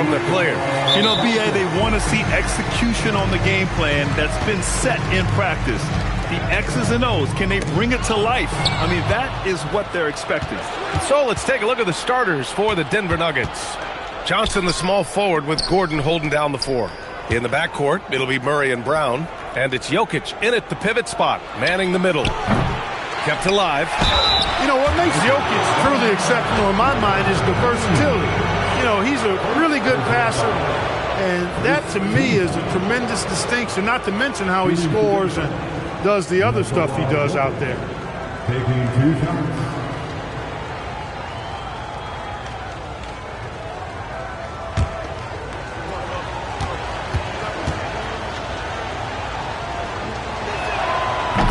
from their players. You know, B.A., they want to see execution on the game plan that's been set in practice. The X's and O's, can they bring it to life? I mean, that is what they're expecting. So let's take a look at the starters for the Denver Nuggets. Johnson, the small forward, with Gordon holding down the 4. In the backcourt, it'll be Murray and Brown. And it's Jokic in at the pivot spot, manning the middle. Kept alive. You know, what makes Jokic truly exceptional in my mind is the versatility. You know, he's a really good passer, and that to me is a tremendous distinction, not to mention how he scores and does the other stuff he does out there. Taking 2 shots.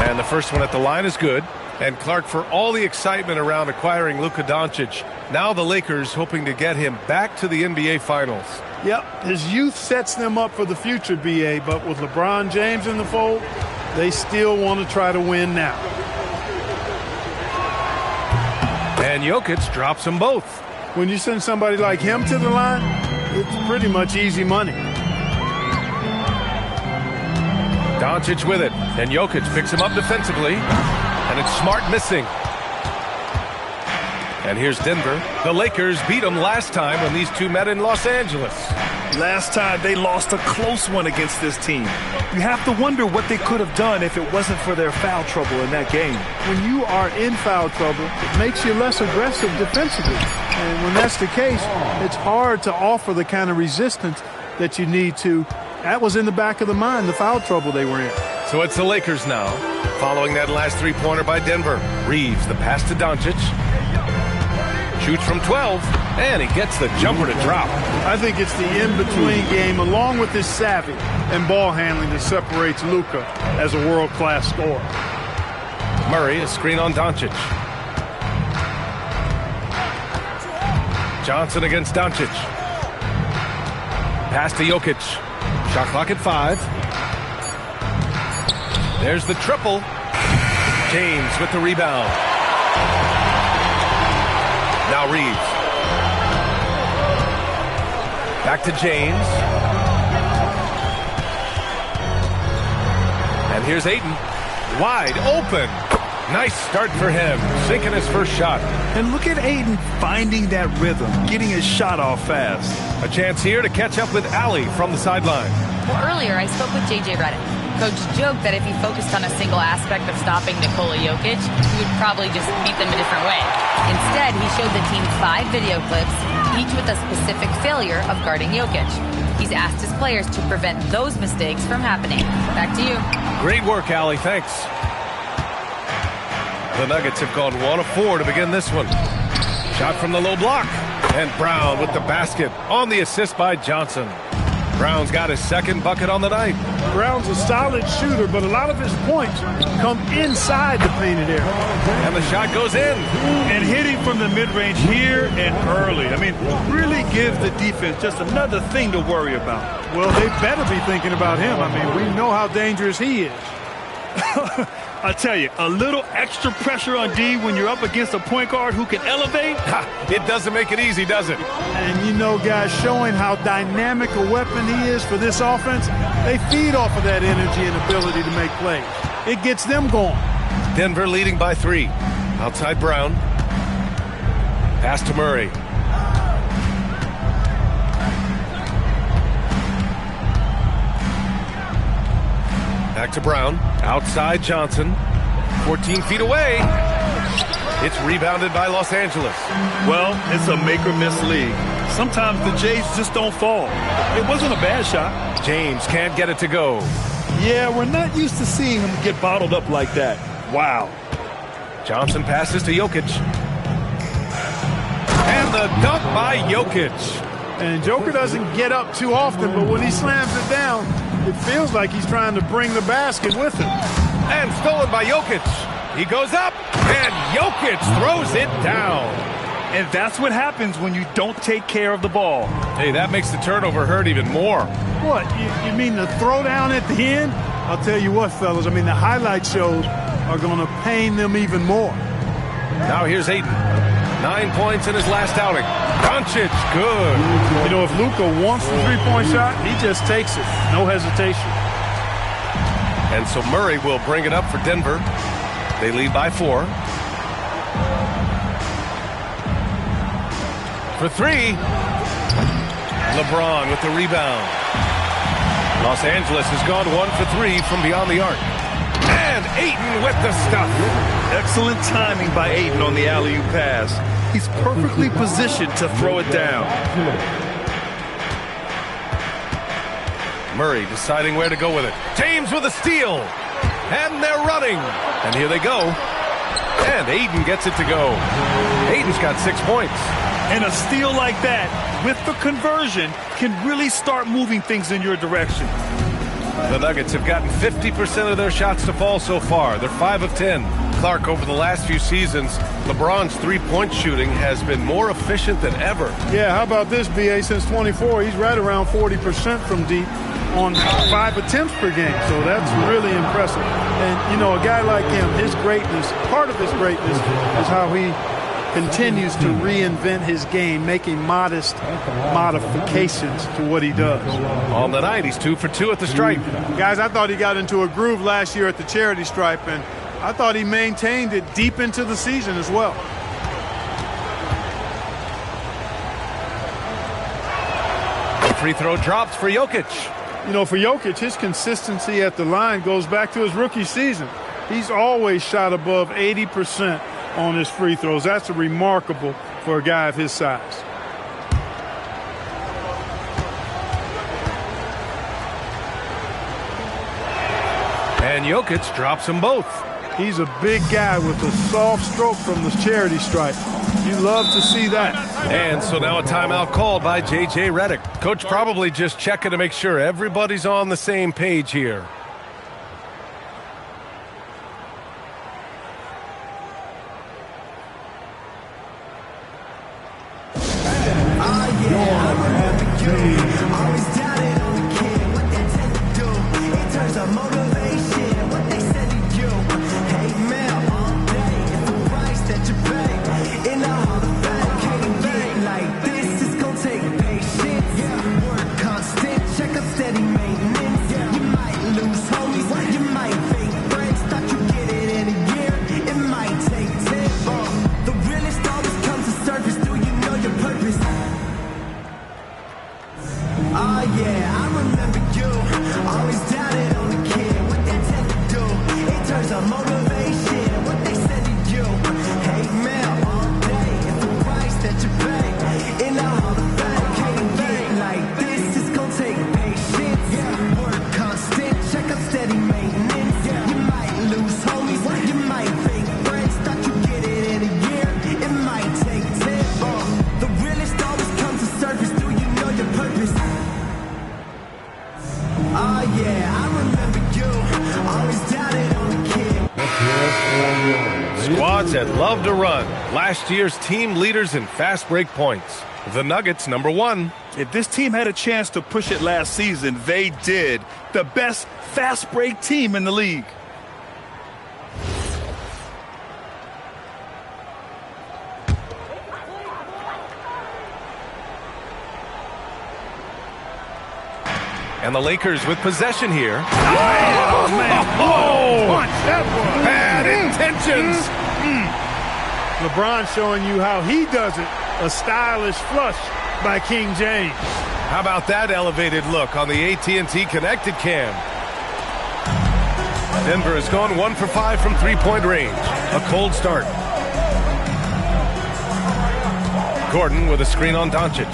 And the first one at the line is good. And Clark, for all the excitement around acquiring Luka Doncic, now the Lakers hoping to get him back to the NBA Finals. Yep, his youth sets them up for the future, B.A., but with LeBron James in the fold, they still want to try to win now. And Jokic drops them both. When you send somebody like him to the line, it's pretty much easy money. Doncic with it, and Jokic picks him up defensively, and it's Smart missing. And here's Denver. The Lakers beat them last time when these two met in Los Angeles. Last time they lost a close one against this team. You have to wonder what they could have done if it wasn't for their foul trouble in that game. When you are in foul trouble, it makes you less aggressive defensively. And when that's the case, it's hard to offer the kind of resistance that you need to. That was in the back of the mind, the foul trouble they were in. So it's the Lakers now. Following that last three-pointer by Denver. Reeves, the pass to Doncic. Shoots from 12, and he gets the jumper to drop. I think it's the in-between game, along with his savvy and ball handling, that separates Luka as a world-class scorer. Murray, a screen on Doncic. Johnson against Doncic. Pass to Jokic. Shot clock at 5. There's the triple. James with the rebound. Now Reeves. Back to James. And here's Ayton. Wide open. Nice start for him. Sinking his first shot. And look at Ayton finding that rhythm, getting his shot off fast. A chance here to catch up with Allie from the sideline. Well, earlier I spoke with J.J. Redick. Coach joked that if he focused on a single aspect of stopping Nikola Jokic, he would probably just beat them a different way. Instead, he showed the team 5 video clips, each with a specific failure of guarding Jokic. He's asked his players to prevent those mistakes from happening. Back to you. Great work, Allie. Thanks. The Nuggets have gone 1 of 4 to begin this one. Shot from the low block. And Brown with the basket on the assist by Johnson. Brown's got his second bucket on the night. Brown's a solid shooter, but a lot of his points come inside the painted area. And the shot goes in. And hitting from the mid-range here and early. I mean, really gives the defense just another thing to worry about. Well, they better be thinking about him. I mean, we know how dangerous he is. I tell you, a little extra pressure on D when you're up against a point guard who can elevate. It doesn't make it easy, does it? And you know, guys, showing how dynamic a weapon he is for this offense, they feed off of that energy and ability to make plays. It gets them going. Denver leading by 3. Outside Brown. Pass to Murray. Back to Brown. Outside Johnson. 14 feet away. It's rebounded by Los Angeles. Well, it's a make-or-miss league. Sometimes the Jays just don't fall. It wasn't a bad shot. James can't get it to go. Yeah, we're not used to seeing him get bottled up like that. Wow. Johnson passes to Jokic. And the dunk by Jokic. And Joker doesn't get up too often, but when he slams it down, it feels like he's trying to bring the basket with him. And stolen by Jokic. He goes up, and Jokic throws it down. And that's what happens when you don't take care of the ball. Hey, that makes the turnover hurt even more. What, you mean the throwdown at the end? I'll tell you what, fellas, I mean, the highlight shows are going to pain them even more. Now here's Ayton. 9 points in his last outing. Doncic good. You know, if Luka wants the three-point shot, he just takes it. No hesitation. And so Murray will bring it up for Denver. They lead by 4. For 3. LeBron with the rebound. Los Angeles has gone 1 for 3 from beyond the arc. And Ayton with the stuff. Excellent timing by Ayton on the alley-oop pass. He's perfectly positioned to throw it down. Murray deciding where to go with it. James with a steal. And they're running. And here they go. And Ayton gets it to go. Ayton's got 6 points. And a steal like that, with the conversion, can really start moving things in your direction. The Nuggets have gotten 50% of their shots to fall so far. They're 5 of 10. Clark, over the last few seasons, LeBron's three-point shooting has been more efficient than ever. Yeah, how about this, B.A.? Since 24, he's right around 40% from deep on 5 attempts per game. So that's really impressive. And, you know, a guy like him, his greatness, part of his greatness is how he continues to reinvent his game, making modest modifications to what he does. On the night, he's 2 for 2 at the stripe. Guys, I thought he got into a groove last year at the charity stripe, and I thought he maintained it deep into the season as well. The free throw drops for Jokic. You know, for Jokic, his consistency at the line goes back to his rookie season. He's always shot above 80% on his free throws. That's remarkable for a guy of his size. And Jokic drops them both. He's a big guy with a soft stroke from the charity stripe. You love to see that. And so now a timeout called by J.J. Redick. Coach probably just checking to make sure everybody's on the same page here. Squads that love to run. Last year's team leaders in fast break points. The Nuggets, number 1. If this team had a chance to push it last season, they did. The best fast break team in the league. And the Lakers with possession here. Oh, man. Oh, Punch, that one. bad intentions. LeBron showing you how he does it. A stylish flush by King James. How about that elevated look on the AT&T connected cam? Denver has gone 1 for 5 from three-point range. A cold start. Gordon with a screen on Doncic.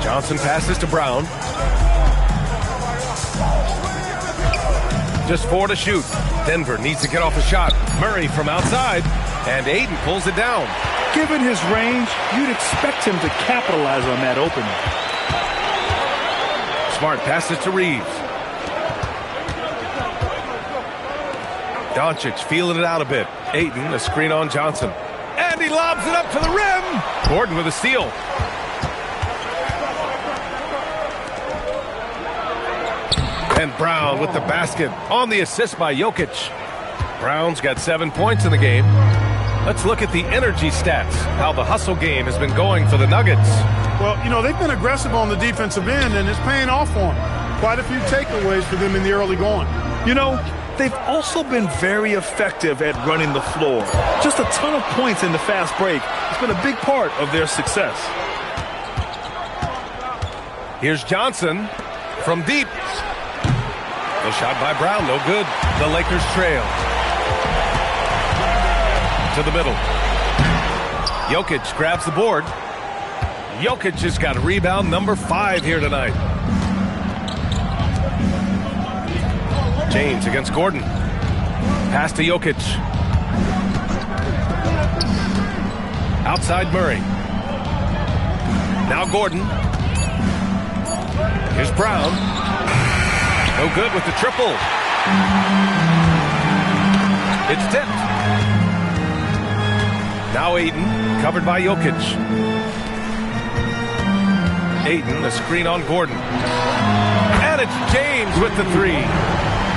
Johnson passes to Brown. Just 4 to shoot. Denver needs to get off a shot. Murray from outside. And Ayton pulls it down. Given his range, you'd expect him to capitalize on that opening. Smart passes to Reeves. Doncic feeling it out a bit. Ayton, a screen on Johnson. And he lobs it up to the rim. Gordon with a steal. And Brown with the basket on the assist by Jokic. Brown's got 7 points in the game. Let's look at the energy stats, how the hustle game has been going for the Nuggets. Well, you know, they've been aggressive on the defensive end, and it's paying off for them. Quite a few takeaways for them in the early going. You know, they've also been very effective at running the floor. Just a ton of points in the fast break. It's been a big part of their success. Here's Johnson from deep. The shot by Brown, no good. The Lakers trail. To the middle. Jokic grabs the board. Jokic has got rebound number 5 here tonight. James against Gordon. Pass to Jokic. Outside Murray. Now Gordon. Here's Brown. No good with the triple. It's tipped. Now Ayton, covered by Jokic. Ayton, a screen on Gordon. And it's James with the 3.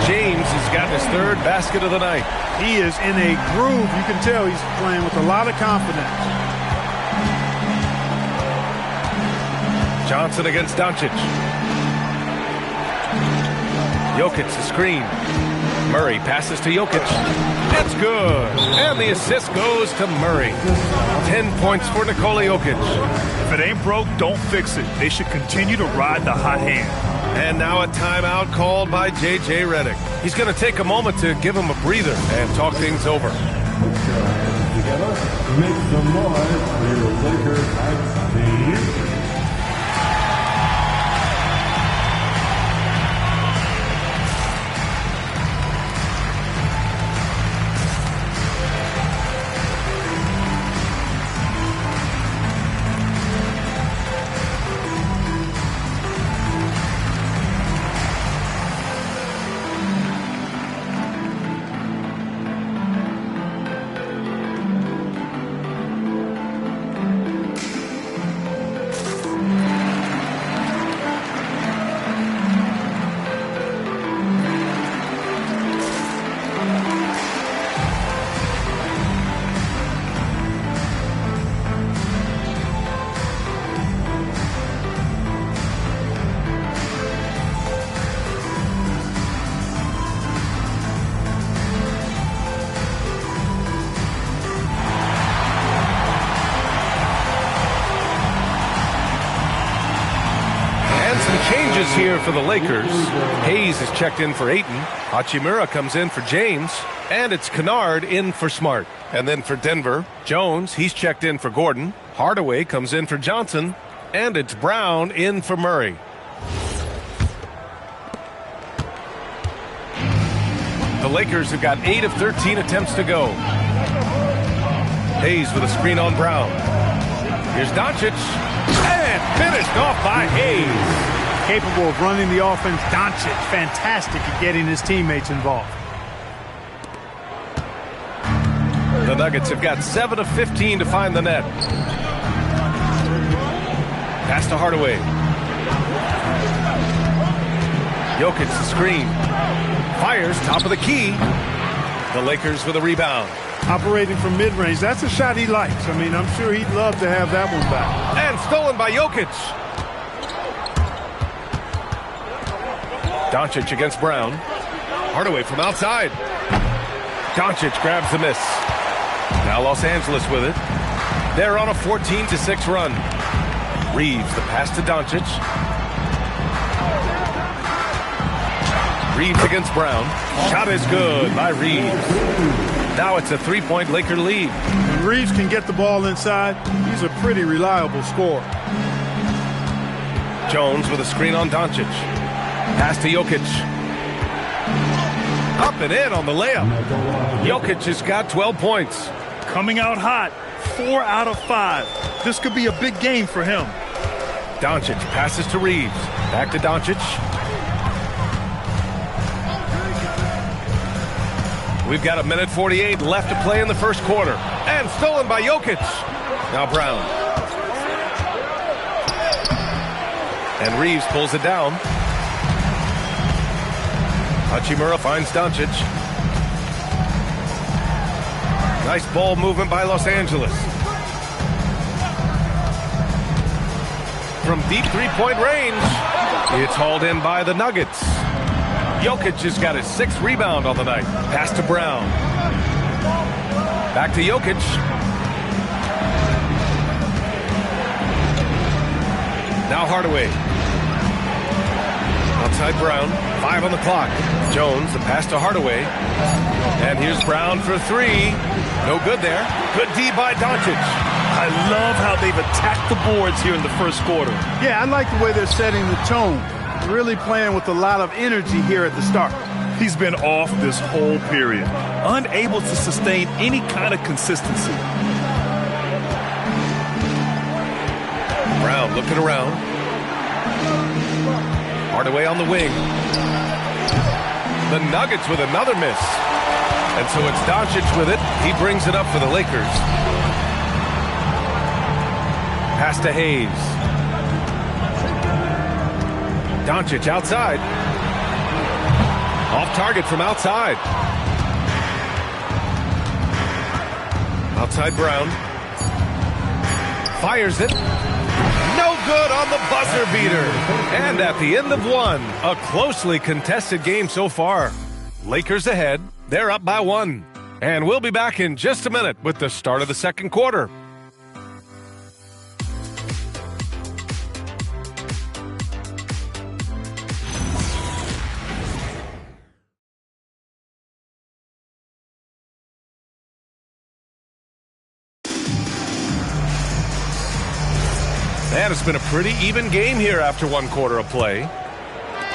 James has gotten his 3rd basket of the night. He is in a groove. You can tell he's playing with a lot of confidence. Johnson against Doncic. Jokic the screen. Murray passes to Jokic. It's good. And the assist goes to Murray. 10 points for Nikola Jokic. If it ain't broke, don't fix it. They should continue to ride the hot hand. And now a timeout called by J.J. Redick. He's going to take a moment to give him a breather and talk things over. Together, make some noise for your Lakers Hype team. Changes here for the Lakers. Hayes is checked in for Ayton. Hachimura comes in for James. And it's Kunad in for Smart. And then for Denver, Jones, he's checked in for Gordon. Hardaway comes in for Johnson. And it's Brown in for Murray. The Lakers have got 8 of 13 attempts to go. Hayes with a screen on Brown. Here's Doncic. And finished off by Hayes. Capable of running the offense. Doncic, fantastic at getting his teammates involved. The Nuggets have got 7 of 15 to find the net. Pass to Hardaway. Jokic the screen. Fires top of the key. The Lakers with a rebound. Operating from mid-range. That's a shot he likes. I mean, I'm sure he'd love to have that one back. And stolen by Jokic. Doncic against Brown. Hardaway from outside. Doncic grabs the miss. Now Los Angeles with it. They're on a 14-6 run. Reeves, the pass to Doncic. Reeves against Brown. Shot is good by Reeves. Now it's a 3-point Laker lead. When Reeves can get the ball inside, he's a pretty reliable scorer. Jones with a screen on Doncic. Pass to Jokic. Up and in on the layup. Jokic has got 12 points. Coming out hot, 4 out of 5. This could be a big game for him. Doncic passes to Reeves. Back to Doncic. We've got 1:48 left to play in the first quarter. And stolen by Jokic. Now Brown. And Reeves pulls it down. Hachimura finds Doncic. Nice ball movement by Los Angeles. From deep three-point range, it's hauled in by the Nuggets. Jokic has got his 6th rebound on the night. Pass to Brown. Back to Jokic. Now Hardaway. Outside Brown. 5 on the clock. Jones, the pass to Hardaway. And here's Brown for 3. No good there. Good D by Doncic. I love how they've attacked the boards here in the first quarter. Yeah, I like the way they're setting the tone. Really playing with a lot of energy here at the start. He's been off this whole period, unable to sustain any kind of consistency. Brown looking around. Hardaway on the wing. The Nuggets with another miss. And so it's Doncic with it. He brings it up for the Lakers. Pass to Hayes. Doncic outside. Off target from outside. Outside Brown. Fires it. No good on the buzzer beater. And at the end of one, a closely contested game so far. Lakers ahead. They're up by 1. And we'll be back in just a minute with the start of the second quarter. And it's been a pretty even game here after 1 quarter of play.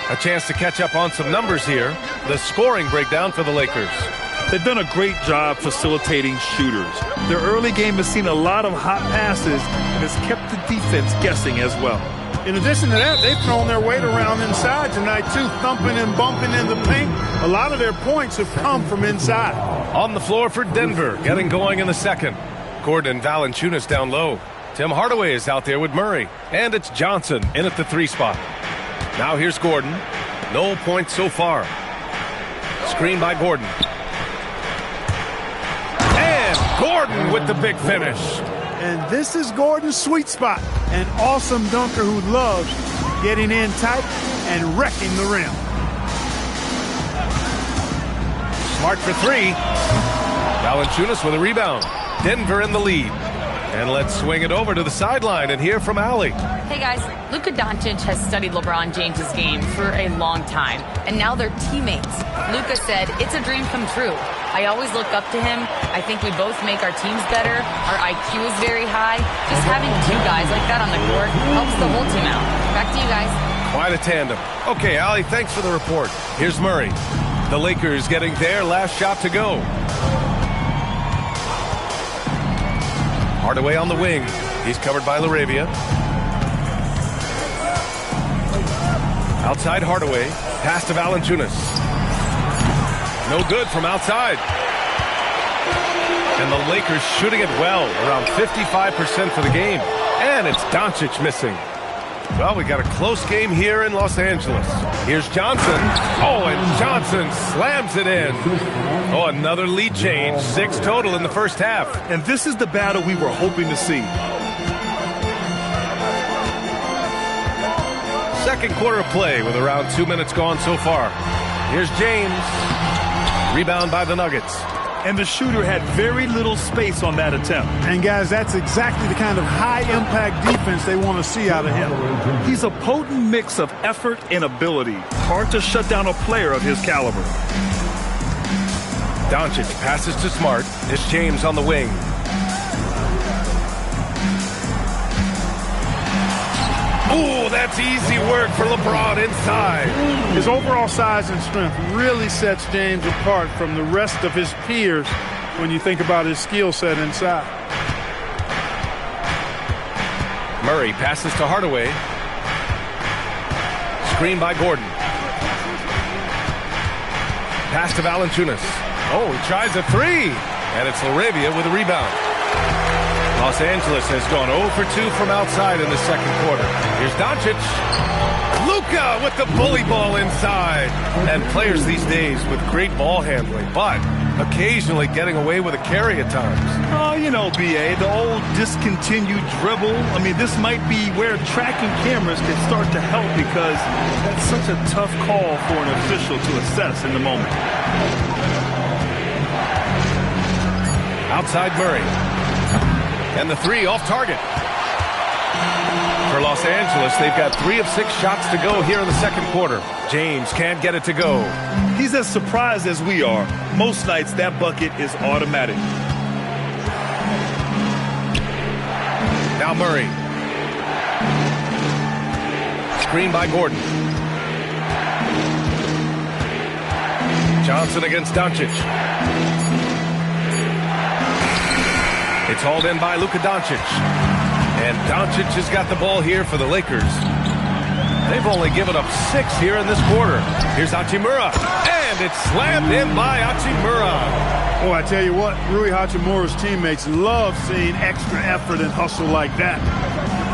A chance to catch up on some numbers here. The scoring breakdown for the Lakers. They've done a great job facilitating shooters. Their early game has seen a lot of hot passes and has kept the defense guessing as well. In addition to that, they've thrown their weight around inside tonight, too, thumping and bumping in the paint. A lot of their points have come from inside. On the floor for Denver, getting going in the second. Gordon and Valanciunas down low. Tim Hardaway is out there with Murray. And it's Johnson in at the 3 spot. Now here's Gordon. No points so far. Screen by Gordon. And Gordon with the big finish. And this is Gordon's sweet spot. An awesome dunker who loves getting in tight and wrecking the rim. Smart for 3. Valanciunas with a rebound. Denver in the lead. And let's swing it over to the sideline and hear from Allie. Hey guys, Luka Doncic has studied LeBron James' game for a long time, and now they're teammates. Luka said, "It's a dream come true. I always look up to him. I think we both make our teams better. Our IQ is very high. Just having 2 guys like that on the court helps the whole team out." Back to you guys. Quite a tandem. Okay, Allie, thanks for the report. Here's Murray. The Lakers getting their last shot to go. Hardaway on the wing. He's covered by LaRavia. Outside Hardaway. Pass to Valanciunas. No good from outside. And the Lakers shooting it well, around 55% for the game. And it's Doncic missing. Well, we got a close game here in Los Angeles. Here's Johnson. Oh, and Johnson slams it in. Oh, another lead change. 6 total in the first half. And this is the battle we were hoping to see. Second quarter of play with around 2 minutes gone so far. Here's James. Rebound by the Nuggets. And the shooter had very little space on that attempt. And guys, that's exactly the kind of high-impact defense they want to see out of him. He's a potent mix of effort and ability. Hard to shut down a player of his caliber. Doncic passes to Smart. It's James on the wing. Ooh, that's easy work for LeBron inside. His overall size and strength really sets James apart from the rest of his peers when you think about his skill set inside. Murray passes to Hardaway. Screen by Gordon. Pass to Valanciunas. Oh, he tries a 3. And it's LaRavia with a rebound. Los Angeles has gone 0 for 2 from outside in the second quarter. Here's Doncic. Luka with the bully ball inside. And players these days with great ball handling. But occasionally getting away with a carry at times. Oh, you know, B.A., the old discontinued dribble. I mean, this might be where tracking cameras can start to help because that's such a tough call for an official to assess in the moment. Outside Murray. And the three off target. For Los Angeles, they've got 3 of 6 shots to go here in the second quarter. James can't get it to go. He's as surprised as we are. Most nights, that bucket is automatic. Now Murray. Screen by Gordon. Johnson against Doncic. It's hauled in by Luka Doncic. And Doncic has got the ball here for the Lakers. They've only given up 6 here in this quarter. Here's Hachimura. And it's slammed in by Hachimura. Oh, I tell you what, Rui Hachimura's teammates love seeing extra effort and hustle like that.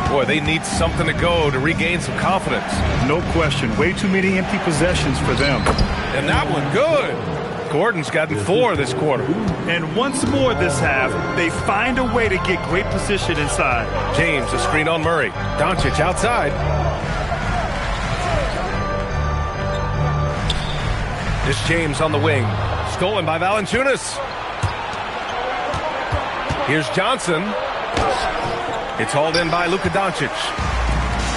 Boy, they need something to go to regain some confidence. No question. Way too many empty possessions for them. And that one good. Gordon's gotten 4 this quarter. And once more this half, they find a way to get great position inside. James, a screen on Murray. Doncic outside. This James on the wing. Stolen by Valanciunas. Here's Johnson. It's hauled in by Luka Doncic.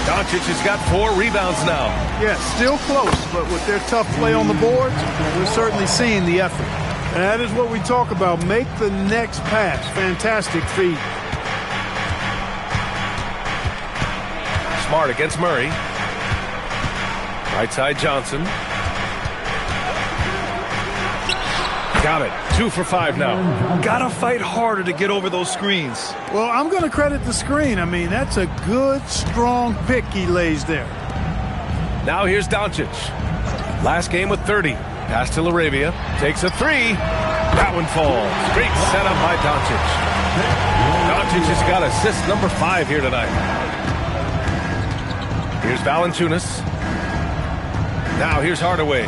Doncic has got 4 rebounds now. Yeah, still close, but with their tough play on the boards, we're certainly seeing the effort. And that is what we talk about. Make the next pass. Fantastic feed. Smart against Murray. Right side Johnson. Got it. 2 for 5 now. Gotta fight harder to get over those screens. Well, I'm going to credit the screen. I mean, that's a good, strong pick he lays there. Now here's Doncic. Last game with 30. Pass to LaRavia. Takes a 3. That one falls. Great setup by Doncic. Doncic has got assist number 5 here tonight. Here's Valanciunas. Now here's Hardaway.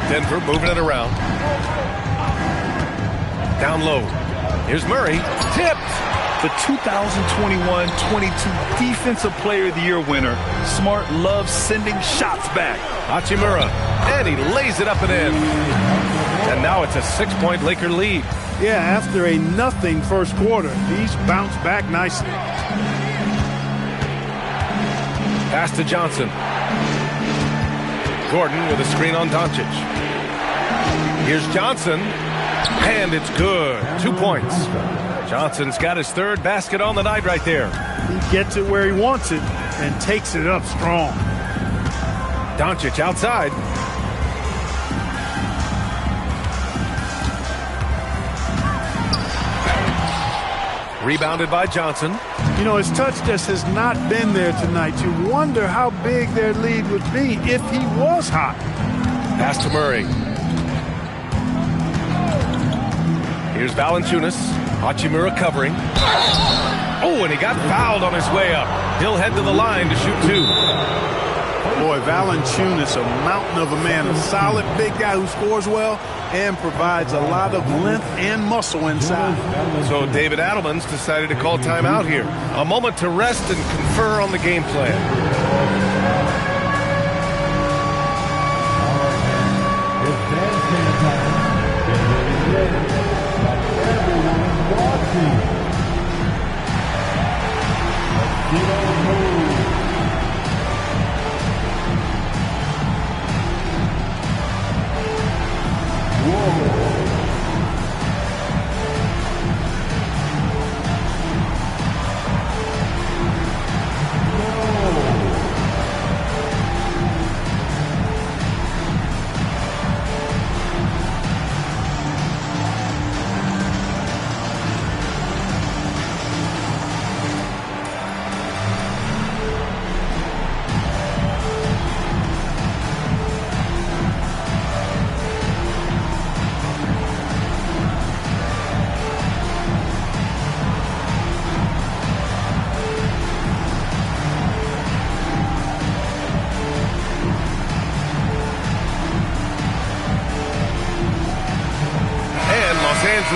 Denver moving it around. Down low. Here's Murray. Tipped. The 2021-22 Defensive Player of the Year winner. Smart loves sending shots back. Hachimura. And he lays it up and in. And now it's a 6-point Laker lead. Yeah, after a nothing first quarter, he's bounced back nicely. Pass to Johnson. Gordon with a screen on Doncic. Here's Johnson. And it's good. 2 points. Johnson's got his 3rd basket on the night right there. He gets it where he wants it and takes it up strong. Doncic outside. Rebounded by Johnson. You know, his touch just has not been there tonight. You wonder how big their lead would be if he was hot. Pass to Murray. Here's Valanciunas. Hachimura covering. Oh, and he got fouled on his way up. He'll head to the line to shoot 2. Boy, Valanciunas, a mountain of a man, a solid big guy who scores well and provides a lot of length and muscle inside. So David Adelman's decided to call timeout here. A moment to rest and confer on the game plan.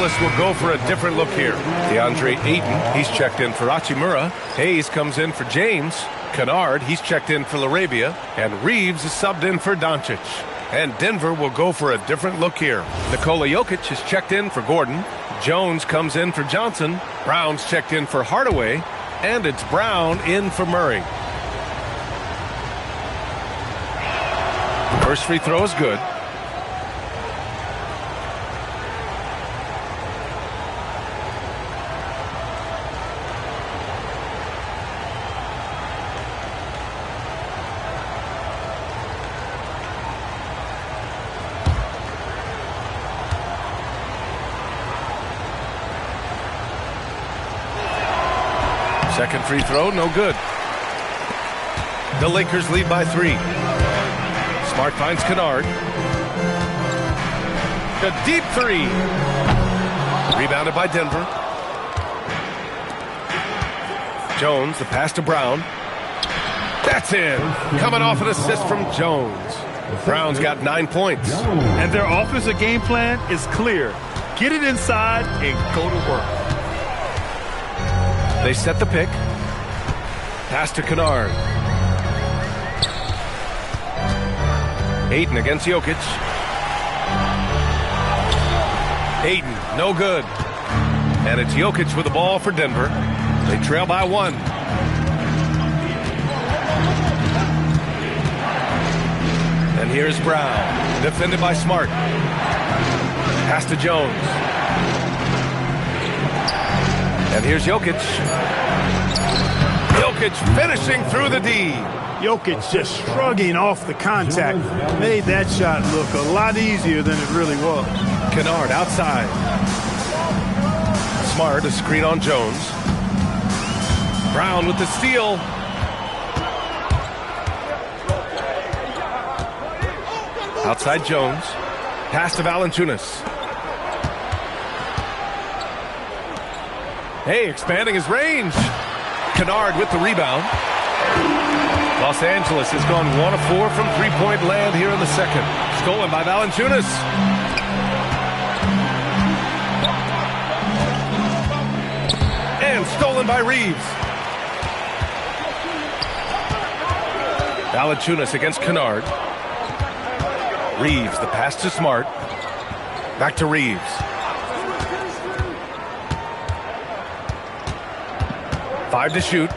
Angeles will go for a different look here. DeAndre Ayton, he's checked in for Hachimura. Hayes comes in for James. Kunad, he's checked in for LaRavia. And Reeves is subbed in for Doncic. And Denver will go for a different look here. Nikola Jokic is checked in for Gordon. Jones comes in for Johnson. Brown's checked in for Hardaway. And it's Brown in for Murray. First free throw is good. Second free throw, no good. The Lakers lead by 3. Smart finds Kunad. The deep 3. Rebounded by Denver. Jones, the pass to Brown. That's in. Coming off an assist from Jones. Brown's got 9 points. And their offensive game plan is clear. Get it inside and go to work. They set the pick. Pass to Kunad. Ayton against Jokic. Ayton, no good. And it's Jokic with the ball for Denver. They trail by 1. And here's Brown, defended by Smart. Pass to Jones. And here's Jokic. Jokic finishing through the D. Jokic just shrugging off the contact. Made that shot look a lot easier than it really was. Kunad outside. Smart, a screen on Jones. Brown with the steal. Outside Jones. Pass to Valanciunas. Hey, expanding his range. Kunad with the rebound. Los Angeles has gone 1 of 4 from three-point land here in the second. Stolen by Valanciunas. And stolen by Reeves. Valanciunas against Kunad. Reeves, the pass to Smart. Back to Reeves. Five to shoot.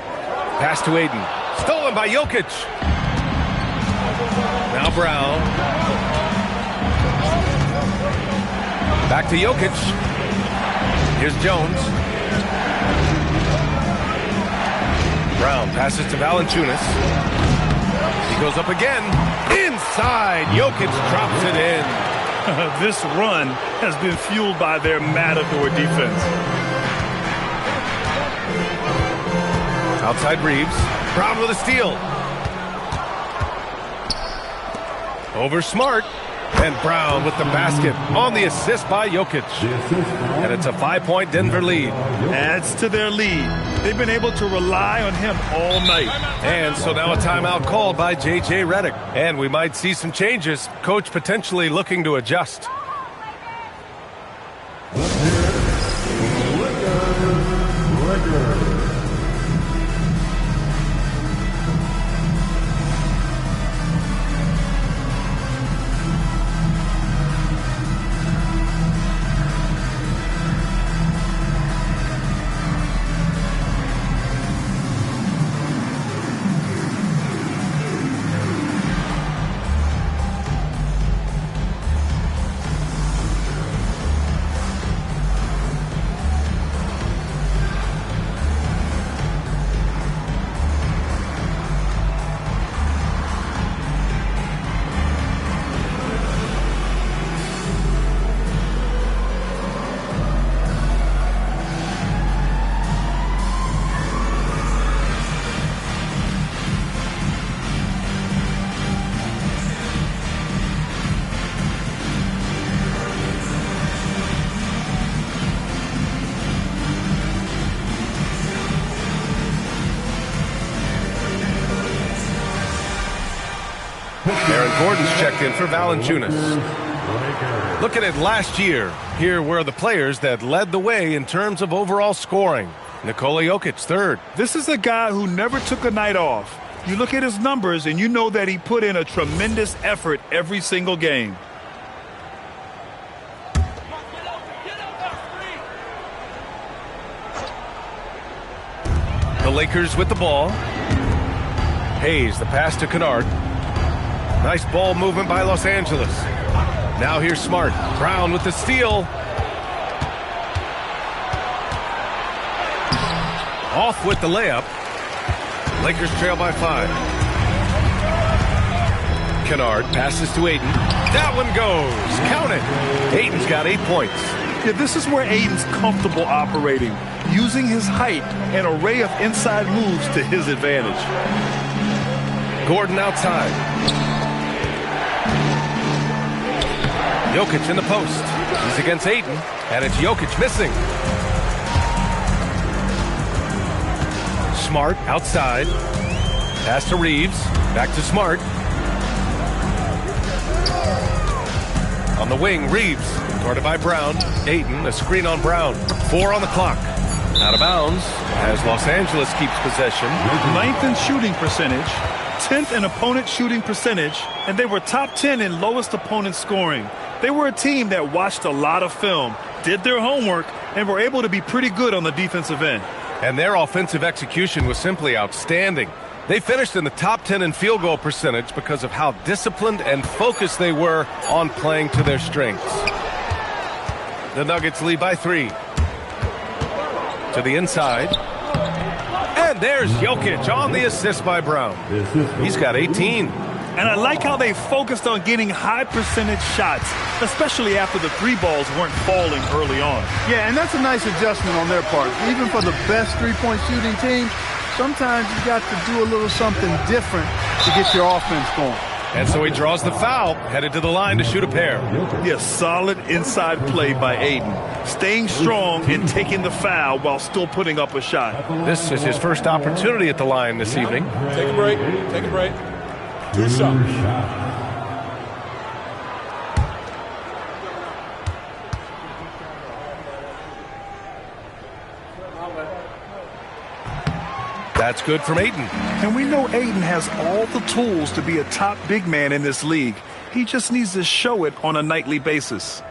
Pass to Ayton. Stolen by Jokic. Now Brown. Back to Jokic. Here's Jones. Brown passes to Valanciunas. He goes up again. Inside. Jokic drops it in. This run has been fueled by their matador defense. Outside Reeves. Brown with a steal. Over Smart. And Brown with the basket on the assist by Jokic. And it's a 5-point Denver lead. Adds to their lead. They've been able to rely on him all night. And so now a timeout called by J.J. Redick. And we might see some changes. Coach potentially looking to adjust. Aaron Gordon's checked in for Valanciunas. Looking at last year, here were the players that led the way in terms of overall scoring. Nikola Jokic, third. This is a guy who never took a night off. You look at his numbers and you know that he put in a tremendous effort every single game. The Lakers with the ball. Hayes, the pass to Kunad. Nice ball movement by Los Angeles. Now here's Smart. Brown with the steal. Off with the layup. Lakers trail by 5. Kunad passes to Ayton. That one goes. Count it. Ayton's got 8 points. Yeah, this is where Ayton's comfortable operating, using his height and array of inside moves to his advantage. Gordon outside. Jokic in the post. He's against Ayton, and it's Jokic missing. Smart outside. Pass to Reeves. Back to Smart. On the wing, Reeves. Guarded by Brown. Ayton, a screen on Brown. 4 on the clock. Out of bounds as Los Angeles keeps possession. 9th in shooting percentage, 10th in opponent shooting percentage, and they were top 10 in lowest opponent scoring. They were a team that watched a lot of film, did their homework, and were able to be pretty good on the defensive end. And their offensive execution was simply outstanding. They finished in the top 10 in field goal percentage because of how disciplined and focused they were on playing to their strengths. The Nuggets lead by 3. To the inside. And there's Jokic on the assist by Brown. He's got 18. And I like how they focused on getting high percentage shots, especially after the 3 balls weren't falling early on. Yeah, and that's a nice adjustment on their part. Even for the best three-point shooting team, sometimes you got to do a little something different to get your offense going. And so he draws the foul, headed to the line to shoot a pair. Yes, solid inside play by Ayton. Staying strong and taking the foul while still putting up a shot. This is his first opportunity at the line this evening. Take a break. Take a break. 2 shots. That's good from Ayton. And we know Ayton has all the tools to be a top big man in this league. He just needs to show it on a nightly basis.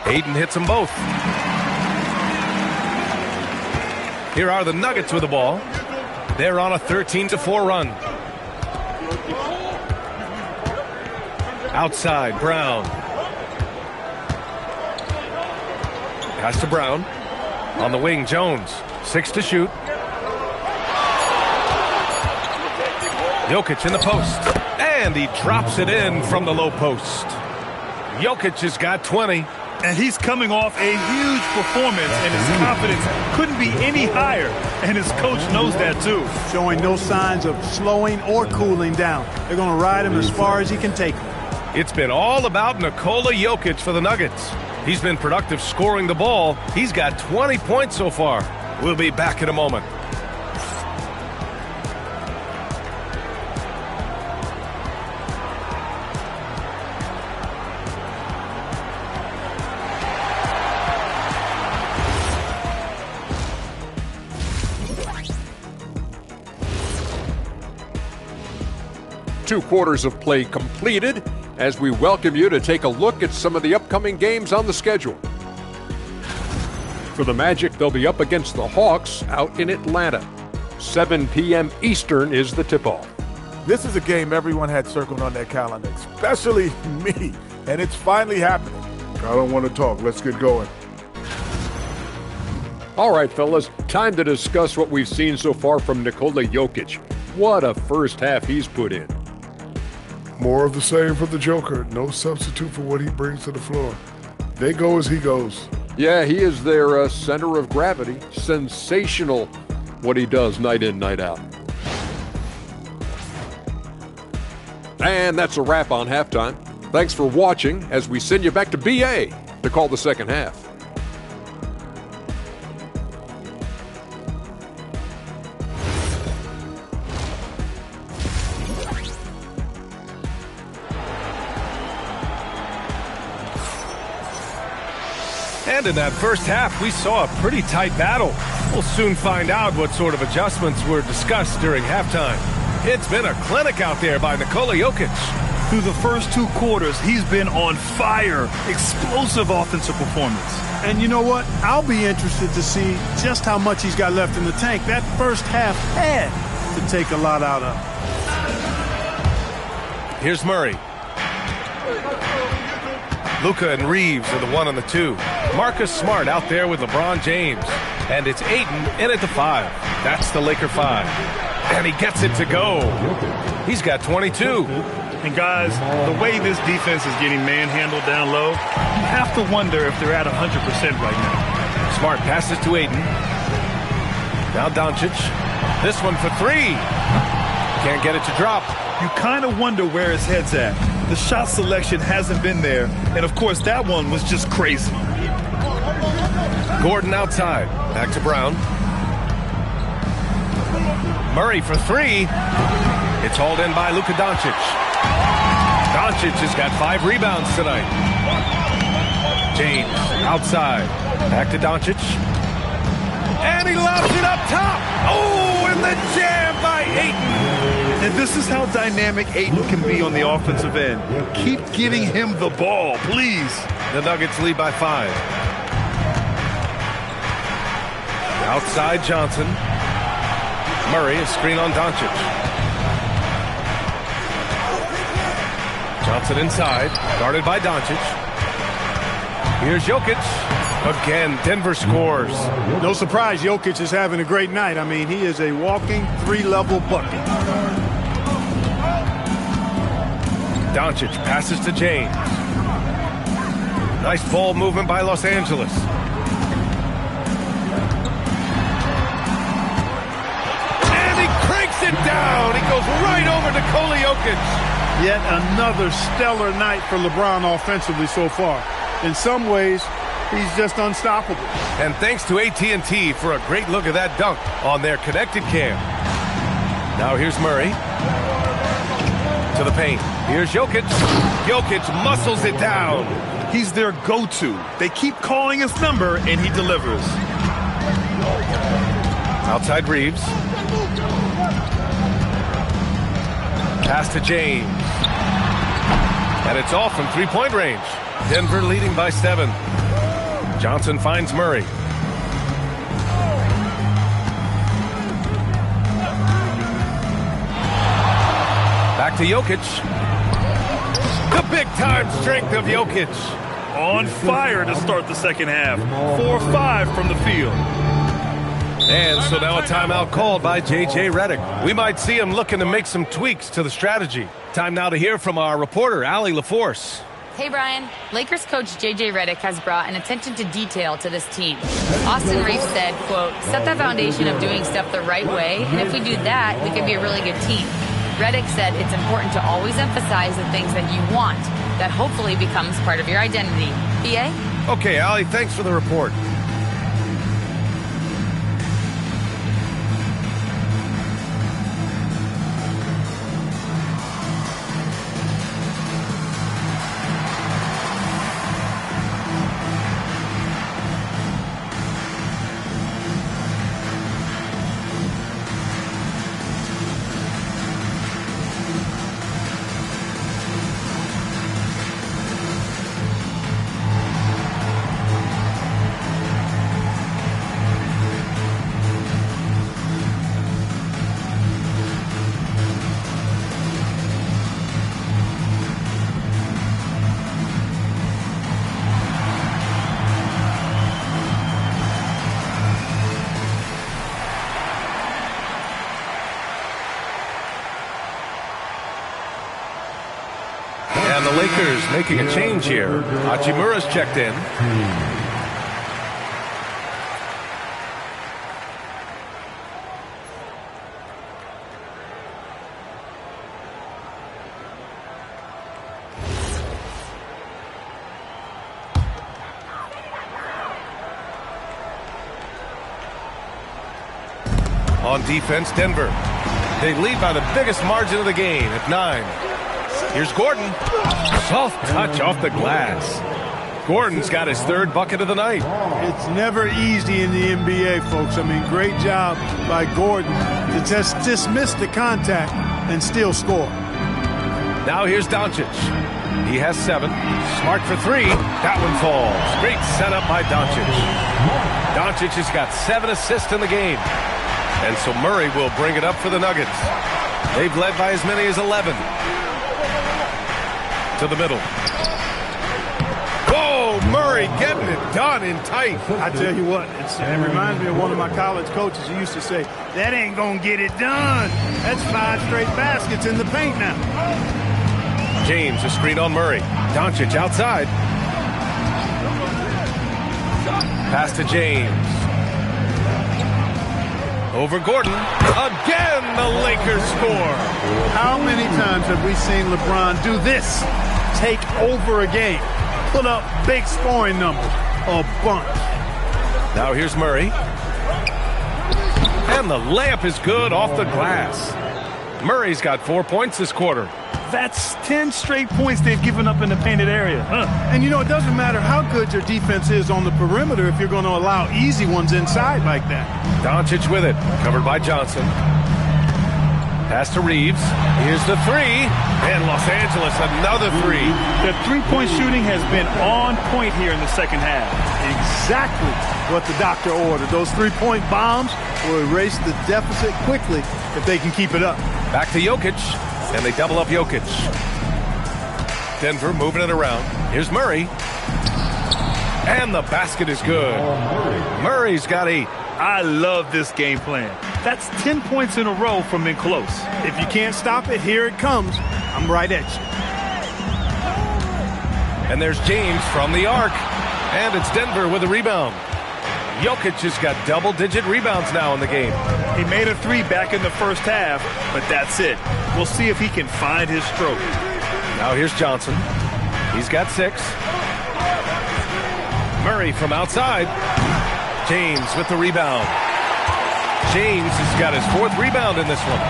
Ayton hits them both. Here are the Nuggets with the ball. They're on a 13-4 run. Outside, Brown. Pass to Brown. On the wing, Jones. 6 to shoot. Jokic in the post. And he drops it in from the low post. Jokic has got 20. And he's coming off a huge performance, and his confidence couldn't be any higher. And his coach knows that, too. Showing no signs of slowing or cooling down. They're going to ride him as far as he can take him. It's been all about Nikola Jokic for the Nuggets. He's been productive scoring the ball. He's got 20 points so far. We'll be back in a moment. Two quarters of play completed as we welcome you to take a look at some of the upcoming games on the schedule. For the Magic, they'll be up against the Hawks out in Atlanta. 7 p.m. Eastern is the tip-off. This is a game everyone had circled on their calendar, especially me, and it's finally happening. I don't want to talk. Let's get going. All right, fellas, time to discuss what we've seen so far from Nikola Jokic. What a first half he's put in. More of the same for the Joker. No substitute for what he brings to the floor. They go as he goes. Yeah, he is their center of gravity. Sensational what he does night in, night out. And that's a wrap on halftime. Thanks for watching as we send you back to BA to call the second half. And in that first half, we saw a pretty tight battle. We'll soon find out what sort of adjustments were discussed during halftime. It's been a clinic out there by Nikola Jokic. Through the first 2 quarters, he's been on fire. Explosive offensive performance. And you know what? I'll be interested to see just how much he's got left in the tank. That first half had to take a lot out of. Here's Murray. Luka and Reeves are the 1 and the 2. Marcus Smart out there with LeBron James. And it's Ayton in at the 5. That's the Laker 5. And he gets it to go. He's got 22. And guys, the way this defense is getting manhandled down low, you have to wonder if they're at 100% right now. Smart passes to Ayton. Now Doncic. This one for 3. Can't get it to drop. You kind of wonder where his head's at. The shot selection hasn't been there. And, of course, that one was just crazy. Gordon outside. Back to Brown. Murray for 3. It's hauled in by Luka Doncic. Doncic has got 5 rebounds tonight. James outside. Back to Doncic. And he lobs it up top. Oh, and the jam by Ayton. And this is how dynamic Ayton can be on the offensive end. Keep getting him the ball, please. The Nuggets lead by 5. Outside Johnson. Murray, a screen on Doncic. Johnson inside, guarded by Doncic. Here's Jokic. Again, Denver scores. No surprise, Jokic is having a great night. I mean, he is a walking 3-level bucket. Doncic passes to James. Nice ball movement by Los Angeles. And he cranks it down. He goes right over to Nikola Jokic. Yet another stellar night for LeBron offensively so far. In some ways, he's just unstoppable. And thanks to AT&T for a great look at that dunk on their connected cam. Now here's Murray. To the paint. Here's Jokic. Jokic muscles it down. He's their go-to. They keep calling his number, and he delivers. Outside Reeves. Pass to James. And it's off from 3-point range. Denver leading by 7. Johnson finds Murray. Back to Jokic. The big-time strength of Jokic. On fire to start the second half. 4-5 from the field. And so now a timeout called by J.J. Redick. We might see him looking to make some tweaks to the strategy. Time now to hear from our reporter, Allie LaForce. Hey, Brian. Lakers coach J.J. Redick has brought an attention to detail to this team. Austin Reeves said, quote, set the foundation of doing stuff the right way, and if we do that, we can be a really good team. Redick said it's important to always emphasize the things that you want. That hopefully becomes part of your identity. PA? Okay, Allie, thanks for the report. And the Lakers making a change here. Hachimura's checked in. On defense, Denver. They lead by the biggest margin of the game at 9. Here's Gordon. Soft touch off the glass. Gordon's got his 3rd bucket of the night. It's never easy in the NBA, folks. I mean, great job by Gordon to just dismiss the contact and still score. Now here's Doncic. He has 7. Smart for 3. That one falls. Great setup by Doncic. Doncic has got 7 assists in the game. And so Murray will bring it up for the Nuggets. They've led by as many as 11. To the middle. Whoa, Murray getting it done in tight. I tell you what, it reminds me of one of my college coaches who used to say, that ain't going to get it done. That's 5 straight baskets in the paint now. James, a screen on Murray. Doncic outside. Pass to James. Over Gordon. Again, the Lakers score. How many times have we seen LeBron do this? Take over a game. Put up big scoring numbers. A bunch. Now here's Murray. And the layup is good off the glass. Murray's got 4 points this quarter. That's 10 straight points they've given up in the painted area. And you know, it doesn't matter how good your defense is on the perimeter if you're going to allow easy ones inside like that. Doncic with it. Covered by Johnson. Pass to Reeves. Here's the 3. And Los Angeles, another 3. The three-point shooting has been on point here in the second half. Exactly what the doctor ordered. Those 3-point bombs will erase the deficit quickly if they can keep it up. Back to Jokic. And they double up Jokic. Denver moving it around. Here's Murray. And the basket is good. Murray's got 8. I love this game plan. That's 10 points in a row from in close. If you can't stop it, here it comes. I'm right at you. And there's James from the arc. And it's Denver with a rebound. Jokic has got double-digit rebounds now in the game. He made a 3 back in the first half, but that's it. We'll see if he can find his stroke. Now here's Johnson. He's got 6. Murray from outside. James with the rebound. James has got his 4th rebound in this one.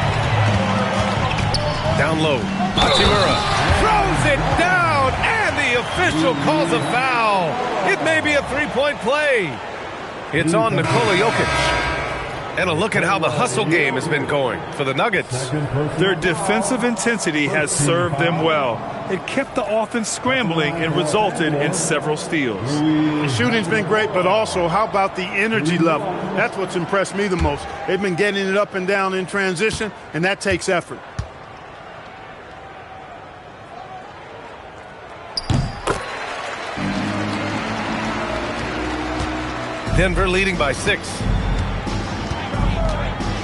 Down low. Hachimura throws it down, and the official calls a foul. It may be a 3-point play. It's on Nikola Jokic. And a look at how the hustle game has been going for the Nuggets. Their defensive intensity has served them well. It kept the offense scrambling and resulted in several steals. The shooting's been great, but also how about the energy level? That's what's impressed me the most. They've been getting it up and down in transition, and that takes effort. Denver leading by 6.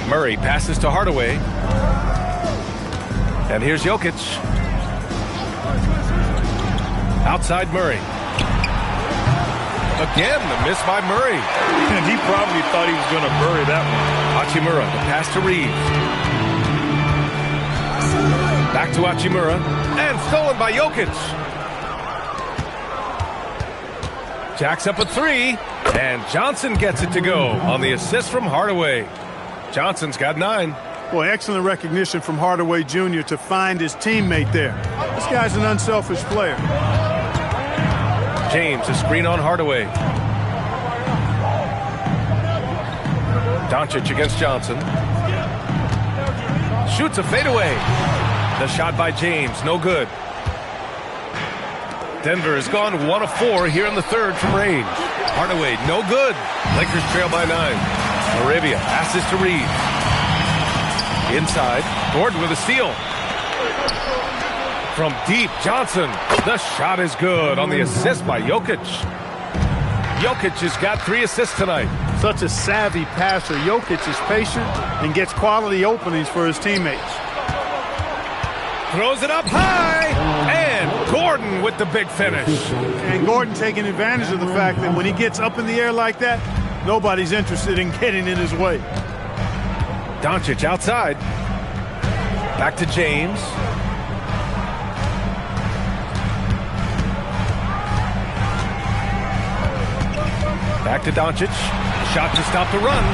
Murray passes to Hardaway. And here's Jokic. Outside Murray. Again, the miss by Murray. And he probably thought he was going to bury that one. Hachimura, the pass to Reeves. Back to Hachimura. And stolen by Jokic. Jacks up a 3. And Johnson gets it to go on the assist from Hardaway. Johnson's got 9. Boy, excellent recognition from Hardaway Jr. to find his teammate there. This guy's an unselfish player. James, a screen on Hardaway. Doncic against Johnson. Shoots a fadeaway. The shot by James, no good. Denver has gone 1 of 4 here in the 3rd from range. Hardaway, no good. Lakers trail by 9. Arabia passes to Reeves. Inside, Gordon with a steal. From deep, Johnson. The shot is good on the assist by Jokic. Jokic has got 3 assists tonight. Such a savvy passer. Jokic is patient and gets quality openings for his teammates. Throws it up high, and Gordon with the big finish. And Gordon taking advantage of the fact that when he gets up in the air like that, nobody's interested in getting in his way. Doncic outside. Back to James. Back to Doncic. Shot to stop the run.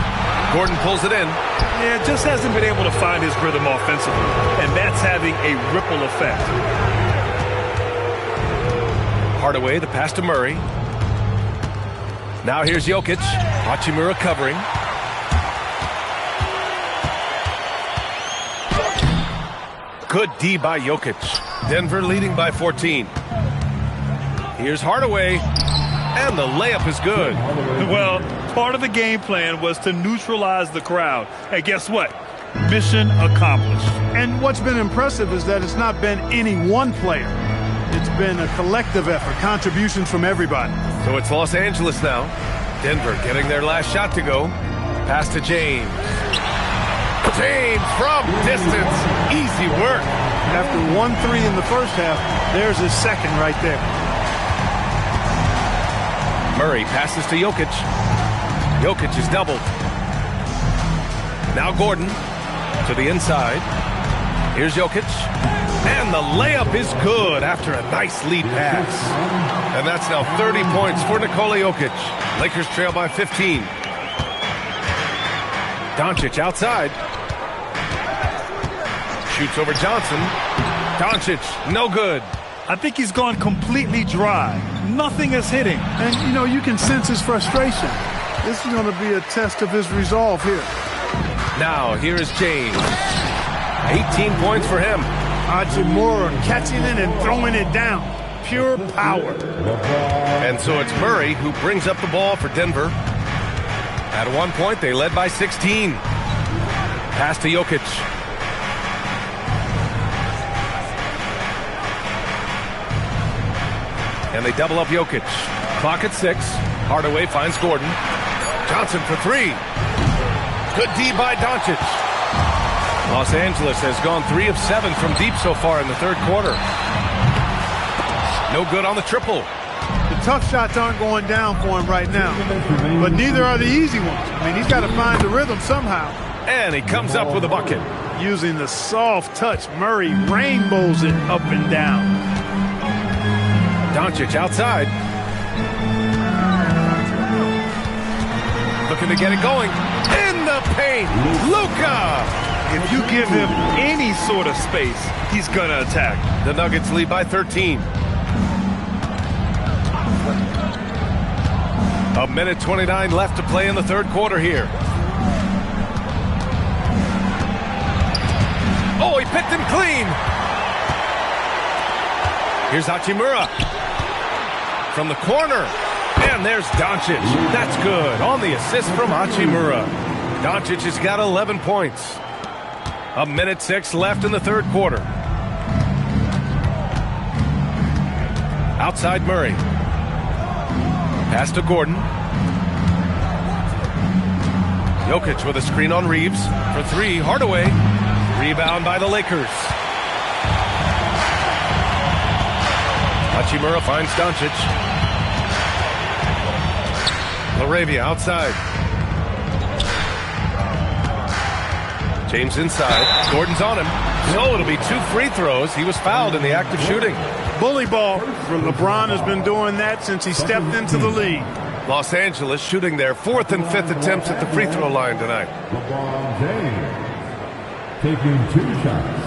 Gordon pulls it in. Yeah, just hasn't been able to find his rhythm offensively, and that's having a ripple effect. Hardaway, the pass to Murray. Now here's Jokic. Hachimura covering. Good D by Jokic. Denver leading by 14. Here's Hardaway, and the layup is good. Well, part of the game plan was to neutralize the crowd. And guess what? Mission accomplished. And what's been impressive is that it's not been any one player. It's been a collective effort, contributions from everybody. So it's Los Angeles now. Denver getting their last shot to go. Pass to James. James from distance. Easy work. After 1-3 in the first half, there's his second right there. Murray passes to Jokic. Jokic is doubled. Now Gordon to the inside. Here's Jokic. And the layup is good after a nice lead pass. And that's now 30 points for Nikola Jokic. Lakers trail by 15. Doncic outside. Shoots over Johnson. Doncic, no good. I think he's gone completely dry. Nothing is hitting. And, you know, you can sense his frustration. This is going to be a test of his resolve here. Now, here is James. 18 points for him. Hachimura catching it and throwing it down. Pure power. And so it's Murray who brings up the ball for Denver. At one point, they led by 16. Pass to Jokic. And they double up Jokic. Clock at 6. Hardaway finds Gordon. Johnson for 3. Good D by Doncic. Los Angeles has gone 3 of 7 from deep so far in the third quarter. No good on the triple. The tough shots aren't going down for him right now, but neither are the easy ones. I mean, he's got to find the rhythm somehow. And he comes up with a bucket. Using the soft touch, Murray rainbows it up and down. Doncic outside. Looking to get it going. In the paint, Luka! If you give him any sort of space, he's going to attack. The Nuggets lead by 13. A minute 29 left to play in the third quarter here. Oh, he picked him clean. Here's Hachimura. From the corner. And there's Doncic. That's good. On the assist from Hachimura. Doncic has got 11 points. A minute 6 left in the third quarter. Outside Murray. Pass to Gordon. Jokic with a screen on Reeves. For 3, Hardaway. Rebound by the Lakers. Hachimura finds Doncic. LaRavia outside. James inside. Gordon's on him. So it'll be 2 free throws. He was fouled in the act of shooting. Bully ball. LeBron has been doing that since he stepped into the league. Los Angeles shooting their 4th and 5th attempts at the free throw line tonight. LeBron James taking 2 shots.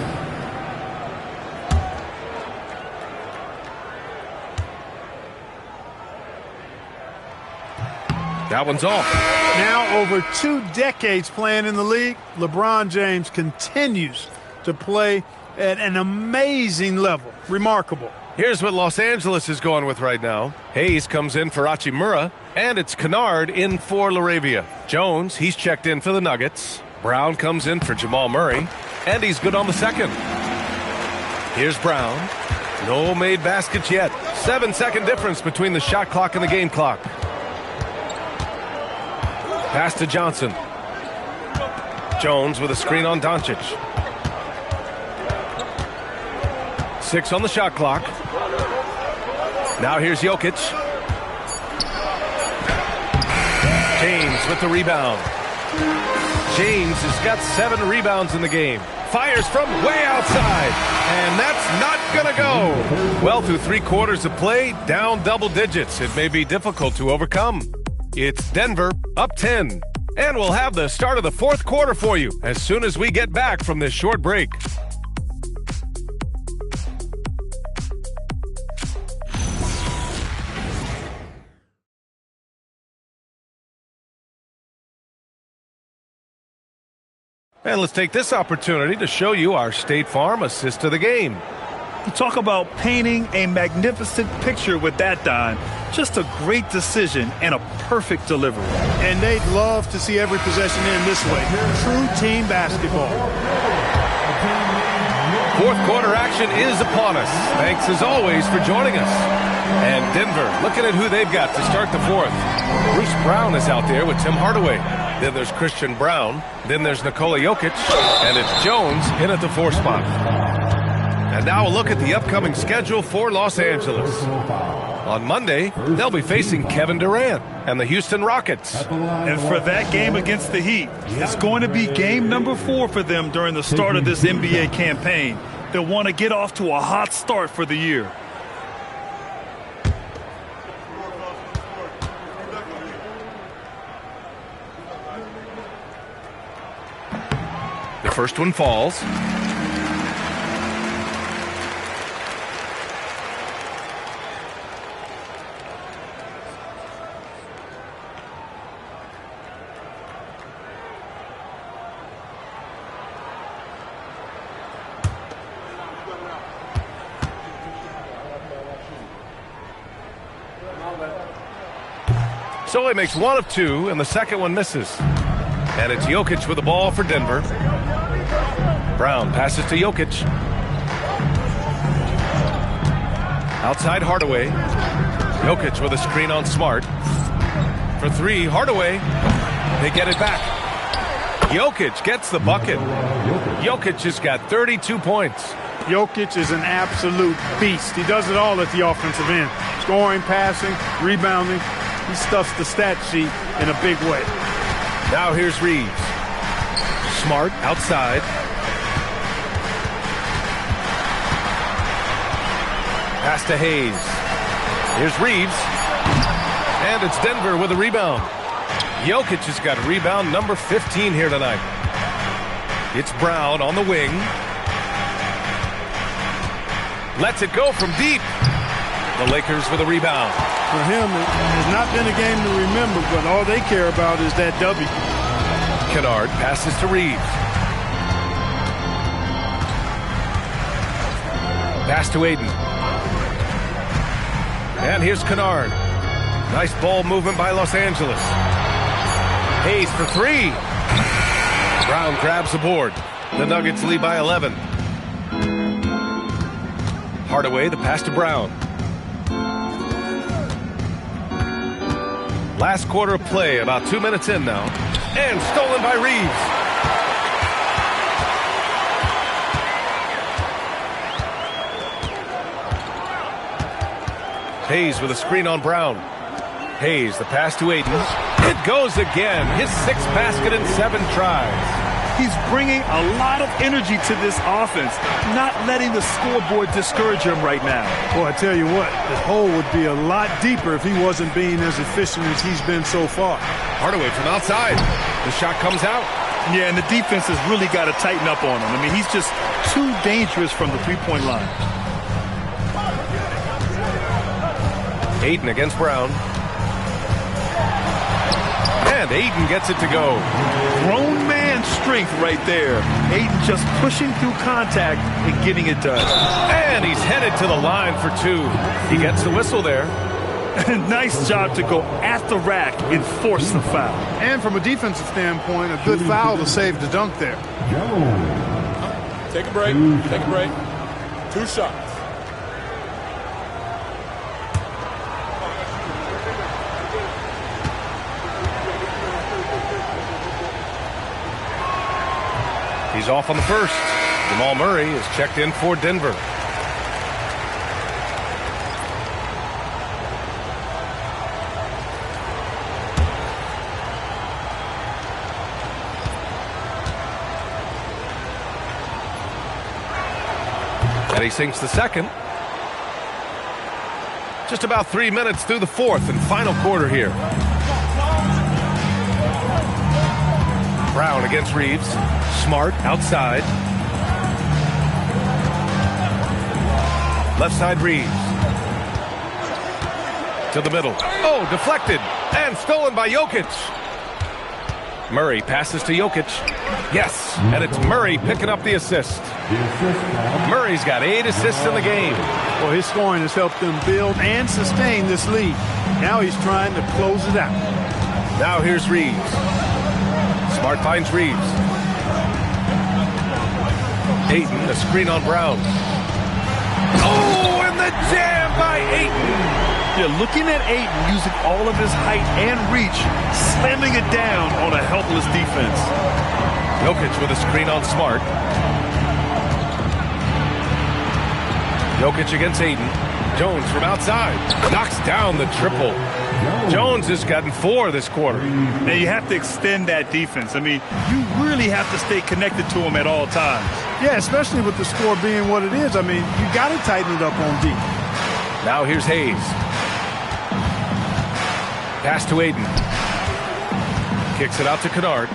That one's off. Now over 2 decades playing in the league, LeBron James continues to play at an amazing level. Remarkable. Here's what Los Angeles is going with right now. Hayes comes in for Hachimura, and it's Kunad in for LaRavia. Jones, he's checked in for the Nuggets. Brown comes in for Jamal Murray, and he's good on the second. Here's Brown. No made baskets yet. 7-second difference between the shot clock and the game clock. Pass to Johnson. Jones with a screen on Doncic. 6 on the shot clock. Now here's Jokic. James with the rebound. James has got 7 rebounds in the game. Fires from way outside. And that's not going to go. Well, through 3 quarters of play, down double digits. It may be difficult to overcome. It's Denver up 10. And we'll have the start of the fourth quarter for you as soon as we get back from this short break. And let's take this opportunity to show you our State Farm assist to the game. You talk about painting a magnificent picture with that dime. Just a great decision and a perfect delivery. And they'd love to see every possession end this way. True team basketball. Fourth quarter action is upon us. Thanks as always for joining us. And Denver looking at who they've got to start the fourth. Bruce Brown is out there with Tim Hardaway. Then there's Christian Brown. Then there's Nikola Jokic. And it's Jones in at the 4 spot. And now a look at the upcoming schedule for Los Angeles. On Monday, they'll be facing Kevin Durant and the Houston Rockets. And for that game against the Heat, it's going to be game number 4 for them during the start of this NBA campaign. They'll want to get off to a hot start for the year. The first one falls. So he makes 1 of 2, and the second one misses. And it's Jokic with the ball for Denver. Brown passes to Jokic. Outside Hardaway. Jokic with a screen on Smart. For 3, Hardaway. They get it back. Jokic gets the bucket. Jokic has got 32 points. Jokic is an absolute beast. He does it all at the offensive end. Scoring, passing, rebounding. He stuffs the stat sheet in a big way. Now here's Reeves. Smart outside. Pass to Hayes. Here's Reeves. And it's Denver with a rebound. Jokic has got rebound number 15 here tonight. It's Brown on the wing. Lets it go from deep. The Lakers with a rebound. For him, it has not been a game to remember, but all they care about is that W. Kennard passes to Reeves. Pass to Aiden. And here's Kennard. Nice ball movement by Los Angeles. Hayes for 3. Brown grabs the board. The Nuggets lead by 11. Hardaway, the pass to Brown. Last quarter of play, about 2 minutes in now. And stolen by Reeves. Hayes with a screen on Brown. Hayes, the pass to Aiden. It goes again. His 6th basket in 7 tries. He's bringing a lot of energy to this offense, not letting the scoreboard discourage him right now. Well, I tell you what, the hole would be a lot deeper if he wasn't being as efficient as he's been so far. Hardaway from outside. The shot comes out. Yeah, and the defense has really got to tighten up on him. I mean, he's just too dangerous from the three-point line. Aiden against Brown. And Aiden gets it to go. Grown man strength right there. Aiden just pushing through contact and getting it done. And he's headed to the line for 2. He gets the whistle there. Nice job to go at the rack and force the foul. And from a defensive standpoint, a good foul to save the dunk there. Take a break. Take a break. 2 shots. He's off on the first. Jamal Murray is checked in for Denver. And he sinks the second. Just about 3 minutes through the fourth and final quarter here. Brown against Reeves. Smart outside. Left side Reeves. To the middle. Oh, deflected. And stolen by Jokic. Murray passes to Jokic. Yes, and it's Murray picking up the assist. Murray's got 8 assists in the game. Well, his scoring has helped them build and sustain this lead. Now he's trying to close it out. Now here's Reeves. Smart finds Reeves. Ayton, a screen on Brown. Oh, and the jam by Ayton. Yeah, looking at Ayton using all of his height and reach, slamming it down on a helpless defense. Jokic with a screen on Smart. Jokic against Ayton. Jones from outside. Knocks down the triple. Jones has gotten 4 this quarter. Now you have to extend that defense. I mean, you really have to stay connected to him at all times. Yeah, especially with the score being what it is. I mean, you got to tighten it up on D. Now here's Hayes. Pass to Ayton. Kicks it out to Kunad.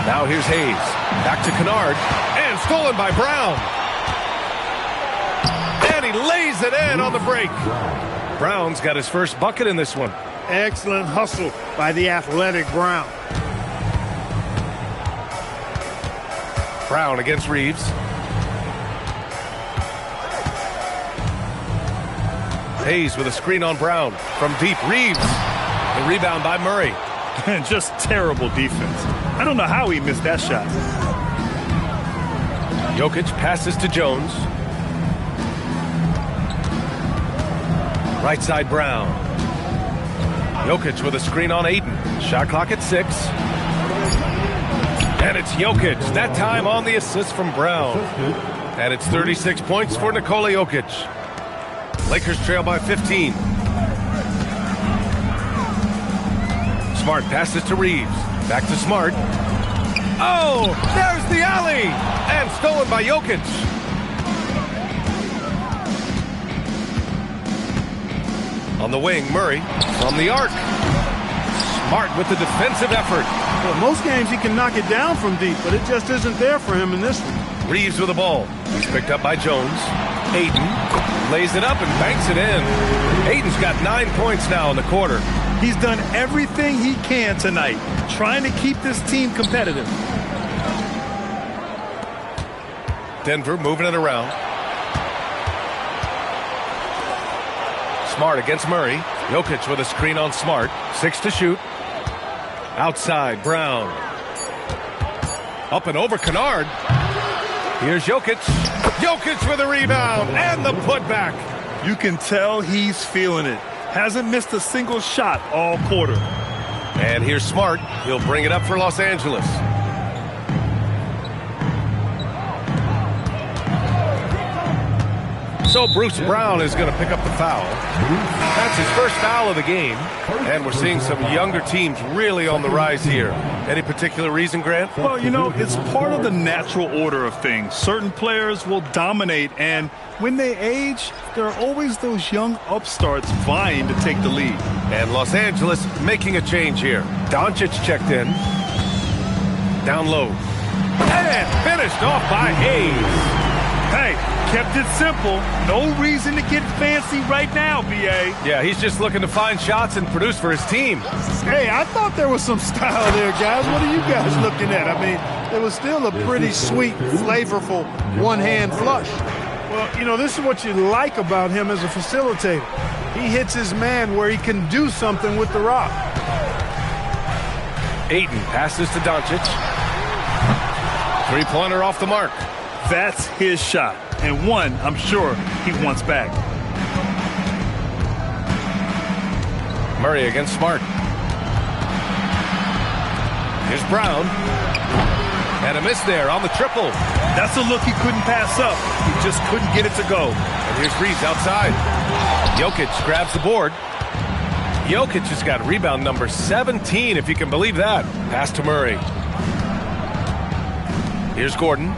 Now here's Hayes. Back to Kunad. And stolen by Brown. And he lays it in on the break. Brown's got his first bucket in this one. Excellent hustle by the athletic Brown. Brown against Reeves. Hayes with a screen on Brown. From deep, Reeves. The rebound by Murray. Just terrible defense. I don't know how he missed that shot. Jokic passes to Jones. Right side Brown. Jokic with a screen on Ayton. Shot clock at 6. And it's Jokic. That time on the assist from Brown. And it's 36 points for Nikola Jokic. Lakers trail by 15. Smart passes to Reeves. Back to Smart. Oh, there's the alley. And stolen by Jokic. On the wing, Murray from the arc. Smart with the defensive effort. Well, most games he can knock it down from deep, but it just isn't there for him in this one. Reeves with the ball. He's picked up by Jones. Ayton lays it up and banks it in. Ayton's got 9 points now in the quarter. He's done everything he can tonight, trying to keep this team competitive. Denver moving it around. Smart against Murray. Jokic with a screen on Smart. 6 to shoot. Outside, Brown. Up and over Kunad. Here's Jokic. Jokic with a rebound and the putback. You can tell he's feeling it. Hasn't missed a single shot all quarter. And here's Smart. He'll bring it up for Los Angeles. So Bruce Brown is going to pick up the foul. That's his first foul of the game. And we're seeing some younger teams really on the rise here. Any particular reason, Grant? Well, you know, it's part of the natural order of things. Certain players will dominate, and when they age, there are always those young upstarts vying to take the lead. And Los Angeles making a change here. Doncic checked in. Down low. And finished off by Hayes. Hey, kept it simple. No reason to get fancy right now, B.A. Yeah, he's just looking to find shots and produce for his team. Hey, I thought there was some style there, guys. What are you guys looking at? I mean, it was still a pretty sweet, flavorful one-hand flush. Well, you know, this is what you like about him as a facilitator. He hits his man where he can do something with the rock. Ayton passes to Doncic. Three-pointer off the mark. That's his shot, and one I'm sure he wants back. Murray against Smart. Here's Brown. And a miss there on the triple. That's a look he couldn't pass up. He just couldn't get it to go. And here's Reeves outside. Jokic grabs the board. Jokic has got rebound number 17, if you can believe that. Pass to Murray. Here's Gordon.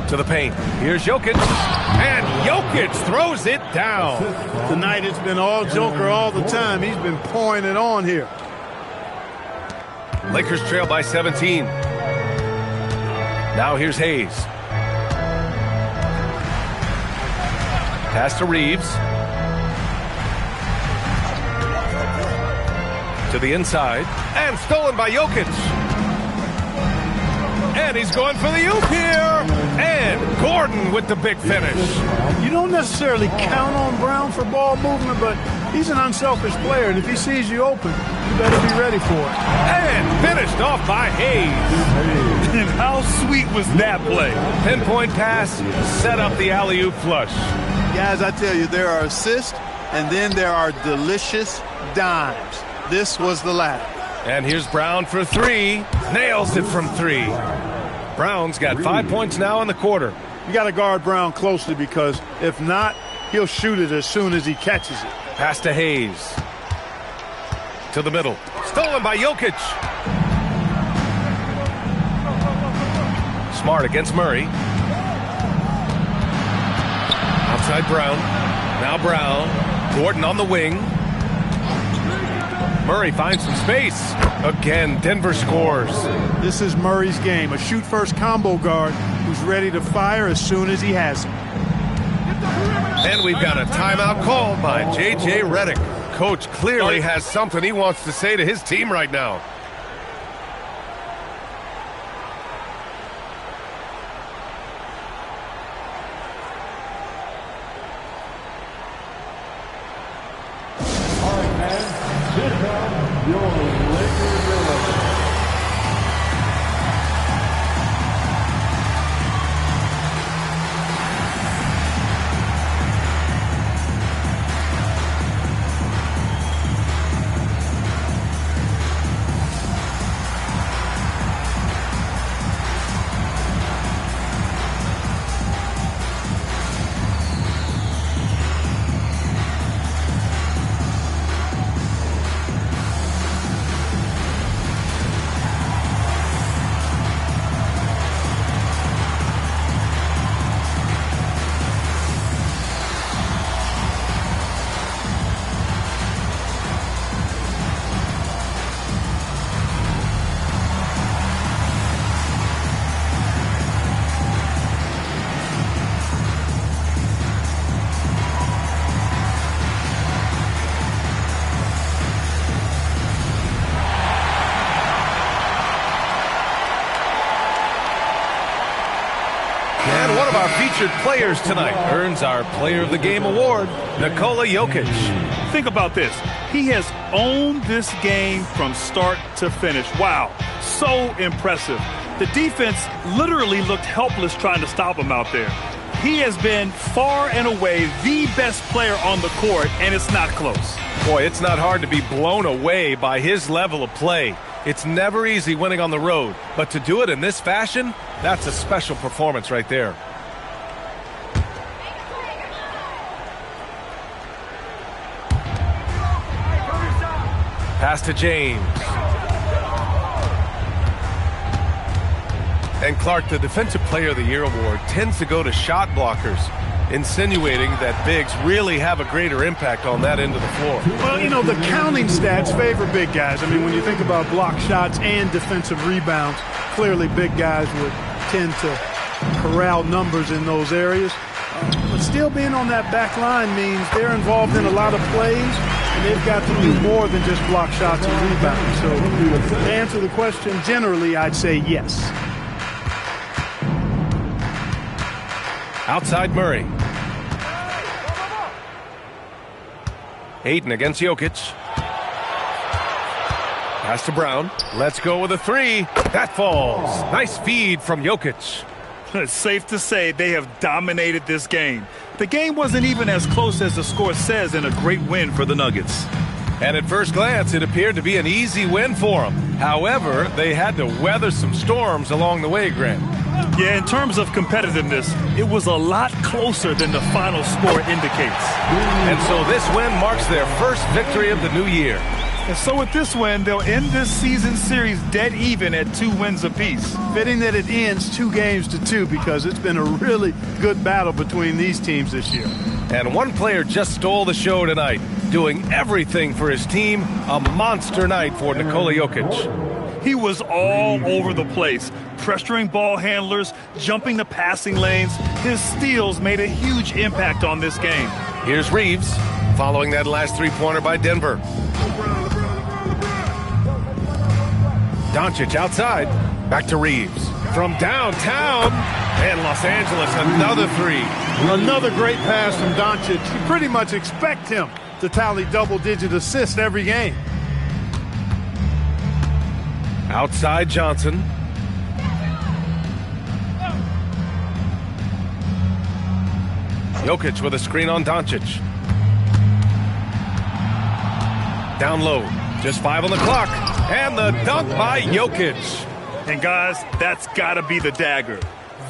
To the paint. Here's Jokic. And Jokic throws it down. Tonight it's been all Joker all the time. He's been pouring it on here. Lakers trail by 17. Now here's Hayes. Pass to Reeves. To the inside. And stolen by Jokic. And he's going for the oop here. And Gordon with the big finish. You don't necessarily count on Brown for ball movement, but he's an unselfish player, and if he sees you open, you better be ready for it. And finished off by Hayes. And how sweet was that play? Pinpoint pass, set up the alley-oop flush. Guys, I tell you, there are assists, and then there are delicious dimes. This was the latter. And here's Brown for three. Nails it from three. Brown's got 5 points now in the quarter. You got to guard Brown closely because if not, he'll shoot it as soon as he catches it. Pass to Hayes. To the middle. Stolen by Jokic. Smart against Murray. Outside Brown. Now Brown. Gordon on the wing. Murray finds some space. Again, Denver scores. This is Murray's game. A shoot-first combo guard who's ready to fire as soon as he has it. And we've got a timeout called by J.J. Redick. Coach clearly has something he wants to say to his team right now. Featured players tonight earns our Player of the Game award, Nikola Jokic. Think about this. He has owned this game from start to finish. Wow, so impressive. The defense literally looked helpless trying to stop him out there. He has been far and away the best player on the court, and it's not close. Boy, it's not hard to be blown away by his level of play. It's never easy winning on the road, but to do it in this fashion, that's a special performance right there. Pass to James. And Clark, the Defensive Player of the Year award tends to go to shot blockers, insinuating that bigs really have a greater impact on that end of the floor. Well, you know, the counting stats favor big guys. I mean, when you think about block shots and defensive rebounds, clearly big guys would tend to corral numbers in those areas. But still being on that back line means they're involved in a lot of plays, and they've got to do more than just block shots and rebounds. So to answer the question, generally, I'd say yes. Outside Murray. Hayden against Jokic. Pass to Brown. Let's go with a three. That falls. Nice feed from Jokic. It's safe to say they have dominated this game. The game wasn't even as close as the score says in a great win for the Nuggets. And at first glance, it appeared to be an easy win for them. However, they had to weather some storms along the way, Grant. Yeah, in terms of competitiveness, it was a lot closer than the final score indicates. And so this win marks their first victory of the new year. And so with this win, they'll end this season series dead even at 2 wins apiece. Fitting that it ends 2-2 because it's been a really good battle between these teams this year. And one player just stole the show tonight, doing everything for his team. A monster night for Nikola Jokic. He was all over the place, pressuring ball handlers, jumping the passing lanes. His steals made a huge impact on this game. Here's Reeves following that last three-pointer by Denver. Doncic outside. Back to Reeves. From downtown. And Los Angeles, another three. Another great pass from Doncic. You pretty much expect him to tally double-digit assists every game. Outside Johnson. Jokic with a screen on Doncic. Down low. Just 5 on the clock. And the dunk by Jokic. And guys, that's got to be the dagger.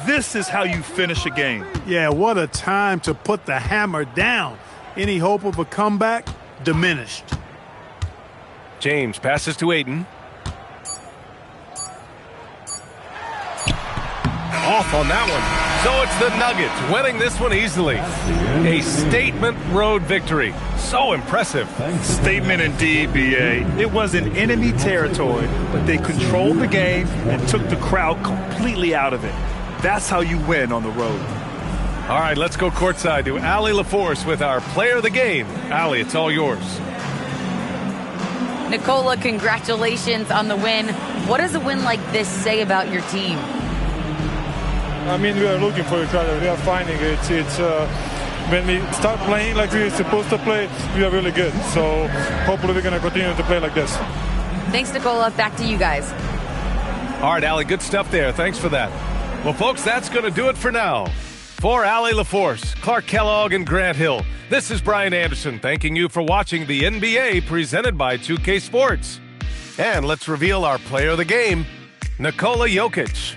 This is how you finish a game. Yeah, what a time to put the hammer down. Any hope of a comeback? Diminished. James passes to Ayton. Off on that one. So it's the Nuggets winning this one easily. A statement road victory. So impressive. Statement indeed, B.A. It was in enemy territory, but they controlled the game and took the crowd completely out of it. That's how you win on the road. All right, let's go courtside to Allie LaForce with our player of the game. Allie, it's all yours. Nikola, congratulations on the win. What does a win like this say about your team? I mean, we are looking for each other. We are finding it. It's when we start playing like we're supposed to play, we are really good. So hopefully we're going to continue to play like this. Thanks, Nikola. Back to you guys. All right, Allie, good stuff there. Thanks for that. Well, folks, that's going to do it for now. For Allie LaForce, Clark Kellogg, and Grant Hill, this is Brian Anderson thanking you for watching the NBA presented by 2K Sports. And let's reveal our player of the game, Nikola Jokic.